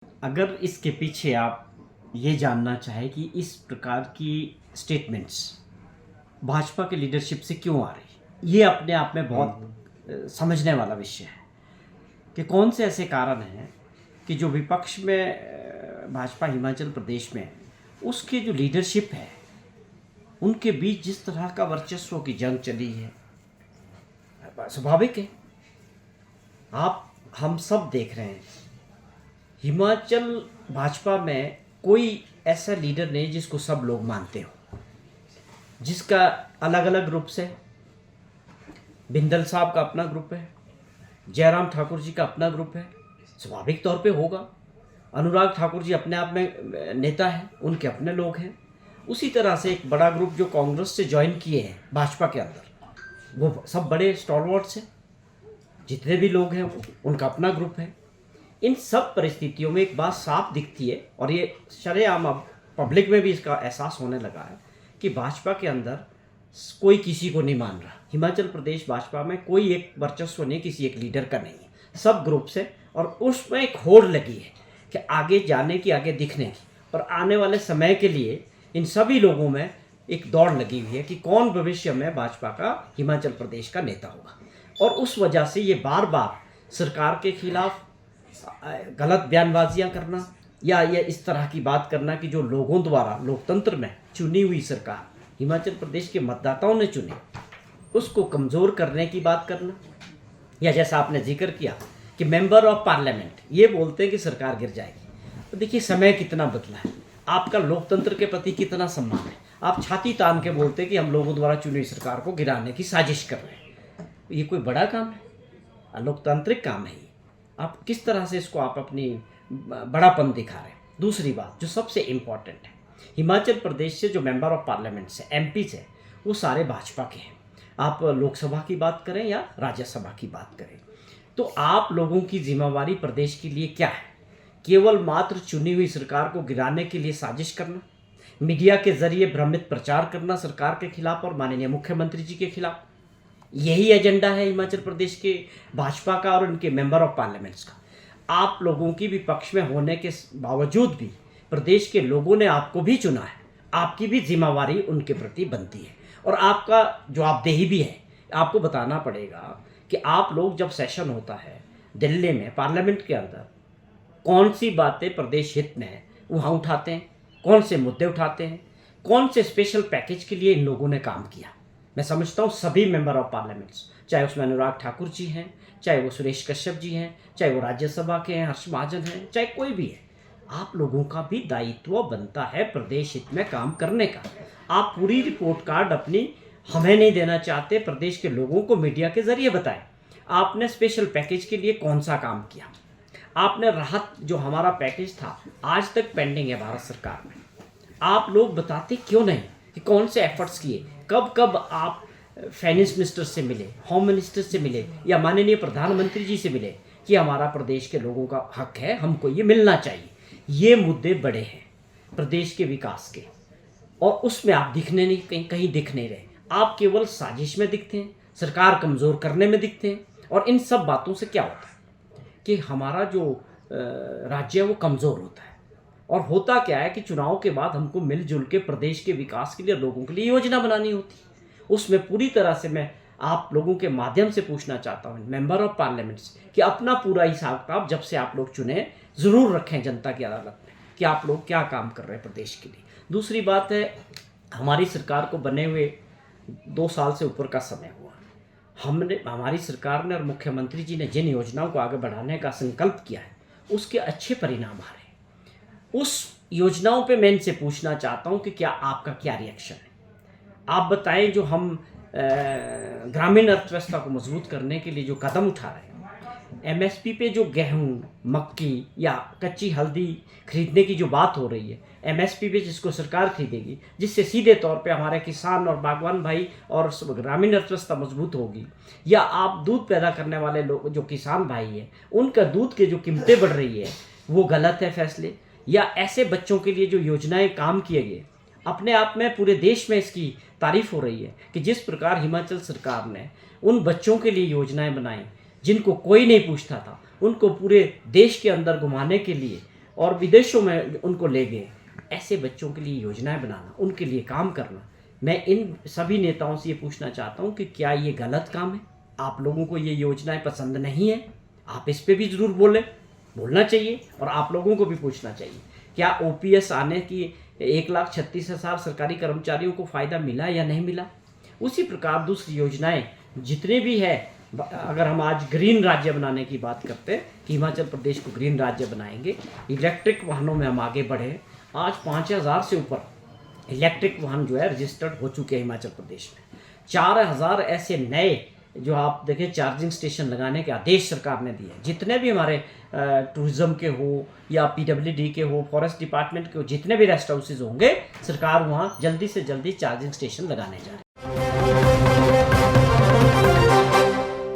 अगर इसके पीछे आप ये जानना चाहें कि इस प्रकार की स्टेटमेंट्स भाजपा के लीडरशिप से क्यों आ रही, ये अपने आप में बहुत समझने वाला विषय है कि कौन से ऐसे कारण हैं कि जो विपक्ष में भाजपा हिमाचल प्रदेश में उसके जो लीडरशिप है उनके बीच जिस तरह का वर्चस्व की जंग चली है। स्वाभाविक है, आप हम सब देख रहे हैं हिमाचल भाजपा में कोई ऐसा लीडर नहीं जिसको सब लोग मानते हो, जिसका अलग अलग ग्रुप से बिंदल साहब का अपना ग्रुप है, जयराम ठाकुर जी का अपना ग्रुप है, स्वाभाविक तौर पे होगा। अनुराग ठाकुर जी अपने आप में नेता हैं, उनके अपने लोग हैं। उसी तरह से एक बड़ा ग्रुप जो कांग्रेस से ज्वाइन किए हैं भाजपा के अंदर, वो सब बड़े स्टॉलवर्ड्स हैं, जितने भी लोग हैं वो उनका अपना ग्रुप है। इन सब परिस्थितियों में एक बात साफ दिखती है और ये शरेआम अब पब्लिक में भी इसका एहसास होने लगा है कि भाजपा के अंदर कोई किसी को नहीं मान रहा। हिमाचल प्रदेश भाजपा में कोई एक वर्चस्व नहीं, किसी एक लीडर का नहीं है, सब ग्रुप से। और उसमें एक होड़ लगी है कि आगे जाने की, आगे दिखने की, और आने वाले समय के लिए इन सभी लोगों में एक दौड़ लगी हुई है कि कौन भविष्य में भाजपा का हिमाचल प्रदेश का नेता होगा। और उस वजह से ये बार बार सरकार के खिलाफ गलत बयानबाजियां करना या ये इस तरह की बात करना कि जो लोगों द्वारा लोकतंत्र में चुनी हुई सरकार हिमाचल प्रदेश के मतदाताओं ने चुनी, उसको कमज़ोर करने की बात करना, या जैसा आपने जिक्र किया कि मेंबर ऑफ पार्लियामेंट ये बोलते हैं कि सरकार गिर जाएगी। तो देखिए समय कितना बदला है, आपका लोकतंत्र के प्रति कितना सम्मान है। आप छाती तान के बोलते हैं कि हम लोगों द्वारा चुनी हुई सरकार को गिराने की साजिश कर रहे हैं। ये कोई बड़ा काम है? लोकतांत्रिक काम है ये। आप किस तरह से इसको आप अपनी बड़ापन दिखा रहे हैं। दूसरी बात जो सबसे इम्पॉर्टेंट है, हिमाचल प्रदेश से जो मेंबर ऑफ पार्लियामेंट से एमपी से वो सारे भाजपा के हैं। आप लोकसभा की बात करें या राज्यसभा की बात करें, तो आप लोगों की जिम्मेवारी प्रदेश के लिए क्या है? केवल मात्र चुनी हुई सरकार को गिराने के लिए साजिश करना, मीडिया के जरिए भ्रमित प्रचार करना सरकार के खिलाफ और माननीय मुख्यमंत्री जी के खिलाफ, यही एजेंडा है हिमाचल प्रदेश के भाजपा का और उनके मेंबर ऑफ पार्लियामेंट्स का। आप लोगों की विपक्ष में होने के बावजूद भी प्रदेश के लोगों ने आपको भी चुना है, आपकी भी जिम्मेवारी उनके प्रति बनती है और आपका जवाबदेही भी है। आपको बताना पड़ेगा कि आप लोग जब सेशन होता है दिल्ली में पार्लियामेंट के अंदर, कौन सी बातें प्रदेश हित में है वहाँ उठाते हैं, कौन से मुद्दे उठाते हैं, कौन से स्पेशल पैकेज के लिए इन लोगों ने काम किया। मैं समझता हूँ सभी मेंबर ऑफ पार्लियामेंट्स, चाहे उसमें अनुराग ठाकुर जी हैं, चाहे वो सुरेश कश्यप जी हैं, चाहे वो राज्यसभा के हैं हर्ष महाजन हैं, चाहे कोई भी है, आप लोगों का भी दायित्व बनता है प्रदेश हित में काम करने का। आप पूरी रिपोर्ट कार्ड अपनी हमें नहीं देना चाहते, प्रदेश के लोगों को मीडिया के जरिए बताएं। आपने स्पेशल पैकेज के लिए कौन सा काम किया? आपने राहत जो हमारा पैकेज था आज तक पेंडिंग है भारत सरकार में, आप लोग बताते क्यों नहीं कि कौन से एफर्ट्स किए? कब कब आप फाइनेंस मिनिस्टर से मिले, होम मिनिस्टर से मिले या माननीय प्रधानमंत्री जी से मिले कि हमारा प्रदेश के लोगों का हक है, हमको ये मिलना चाहिए। ये मुद्दे बड़े हैं प्रदेश के विकास के, और उसमें आप दिखने नहीं, कहीं कहीं दिख नहीं रहे। आप केवल साजिश में दिखते हैं, सरकार कमज़ोर करने में दिखते हैं। और इन सब बातों से क्या होता है कि हमारा जो राज्य है वो कमज़ोर होता है। और होता क्या है कि चुनाव के बाद हमको मिलजुल के प्रदेश के विकास के लिए, लोगों के लिए योजना बनानी होती है। उसमें पूरी तरह से मैं आप लोगों के माध्यम से पूछना चाहता हूँ मेंबर ऑफ पार्लियामेंट्स कि अपना पूरा हिसाब किताब जब से आप लोग चुने ज़रूर रखें जनता की अदालत में कि आप लोग क्या काम कर रहे हैं प्रदेश के लिए। दूसरी बात है, हमारी सरकार को बने हुए 2 साल से ऊपर का समय हुआ, हमारी सरकार ने और मुख्यमंत्री जी ने जिन योजनाओं को आगे बढ़ाने का संकल्प किया है उसके अच्छे परिणाम आ रहे हैं। उस योजनाओं पे मैं इनसे पूछना चाहता हूं कि क्या आपका क्या रिएक्शन है? आप बताएं, जो हम ग्रामीण अर्थव्यवस्था को मजबूत करने के लिए जो कदम उठा रहे हैं, एमएसपी पे जो गेहूं, मक्की या कच्ची हल्दी खरीदने की जो बात हो रही है, एमएसपी पे जिसको सरकार खरीदेगी, जिससे सीधे तौर पे हमारे किसान और बागवान भाई और ग्रामीण अर्थव्यवस्था मजबूत होगी, या आप दूध पैदा करने वाले लोग जो किसान भाई हैं उनका दूध के जो कीमतें बढ़ रही है वो गलत है फैसले, या ऐसे बच्चों के लिए जो योजनाएं काम किए गए, अपने आप में पूरे देश में इसकी तारीफ हो रही है कि जिस प्रकार हिमाचल सरकार ने उन बच्चों के लिए योजनाएं बनाई जिनको कोई नहीं पूछता था, उनको पूरे देश के अंदर घुमाने के लिए और विदेशों में उनको ले गए। ऐसे बच्चों के लिए योजनाएं बनाना, उनके लिए काम करना। मैं इन सभी नेताओं से ये पूछना चाहता हूँ कि क्या ये गलत काम है? आप लोगों को ये योजनाएं पसंद नहीं है? आप इस पे भी ज़रूर बोलना चाहिए। और आप लोगों को भी पूछना चाहिए, क्या ओपीएस आने की 1,36,000 सरकारी कर्मचारियों को फ़ायदा मिला या नहीं मिला? उसी प्रकार दूसरी योजनाएं जितने भी है, अगर हम आज ग्रीन राज्य बनाने की बात करते हैं कि हिमाचल प्रदेश को ग्रीन राज्य बनाएंगे, इलेक्ट्रिक वाहनों में हम आगे बढ़े। आज 5,000 से ऊपर इलेक्ट्रिक वाहन जो है रजिस्टर्ड हो चुके हैं हिमाचल प्रदेश में। 4,000 ऐसे नए जो आप देखें चार्जिंग स्टेशन लगाने के आदेश सरकार ने दिए। जितने भी हमारे टूरिज्म के हो या पीडब्ल्यूडी के हो, फॉरेस्ट डिपार्टमेंट के हो, जितने भी रेस्ट हाउसेज होंगे, सरकार वहाँ जल्दी से जल्दी चार्जिंग स्टेशन लगाने जा रही है।